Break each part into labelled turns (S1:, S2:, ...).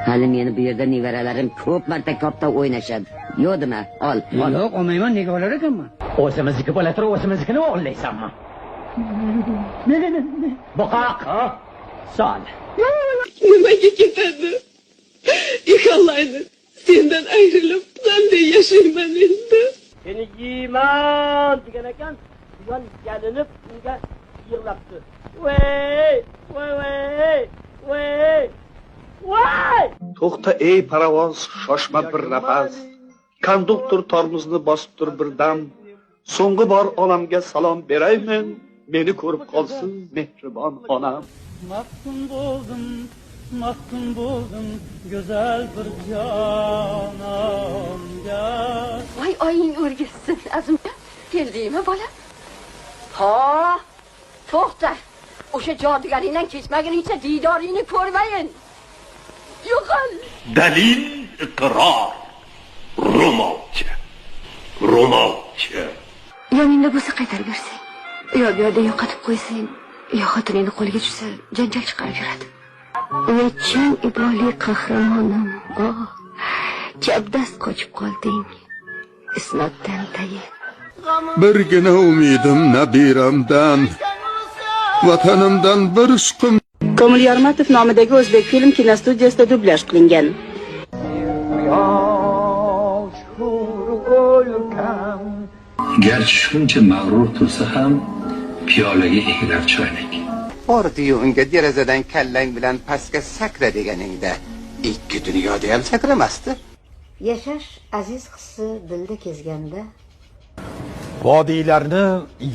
S1: Hali meni bu yerda nevaralarim ko'p marta kopda o'ynashadi. Yo'qdimi? Ol.
S2: Yo'q, olmayman, nega olar ekanman?
S3: O'zimizniki bo'la turib, o'zimiznikini o'g'irlaysanmi? Ne? Boqaq. Sol.
S4: Nimaga ketadi? Yig'laydi. Sendan ayrilib qanday yashayman endi?
S3: Seni yeyman degan ekan, buyon yalinib unga yig'labdi. Voy!
S5: To'xta ey parovoz, shoshma bir nafas. Konduktor tormozni bosib tur birdam. So'nggi bor onamga salom beraymen. Meni ko'rib qolsin mehribon onam.
S2: Maftun buldum güzel bir cananga.
S6: Vay oying o'rgilsin, azim. Keldingmi bola? Ha, to'xta. O'sha jodugaringdan kechmaguningcha diydoringni ko'rmayin. Yo'qol.
S7: Dalil iqror. Ro'molcha.
S6: Yoningda bo'lsa qaytarib bersang. Yo bu yerda yo'qotib qo'ysang, yo xotiningni qo'liga tushsa, janjal chiqarib yuradi. Yetchan ibolli qahramonim. Oh, chapdast qochib qolding. Isnoddan tayi.
S8: Birgina umidim nabiramdan, vatanimdan bir ishqim.
S4: Komil Yarmatov nomidagi o'zbek film kinostudiyasida dublyaj qilingan.
S9: Garchi shuncha mag'rur tursa ham piyolaga egilar choynak.
S10: Bordi-yu unga derazadan kallang bilan pastga sakra deganingda, ikki dunyoda ham sakramasdi.
S6: Yashash aziz hissi dilda kezganda,
S11: vodiylarni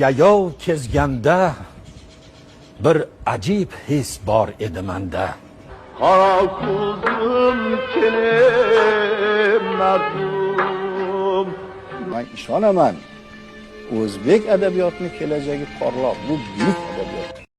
S11: yayov kezganda bir ajib his bor edi menda.
S5: Qora ko'zim kelmazdim.
S12: Men ishonaman. O'zbek adabiyotining kelajagi porloq, bu buyuk adabiyot.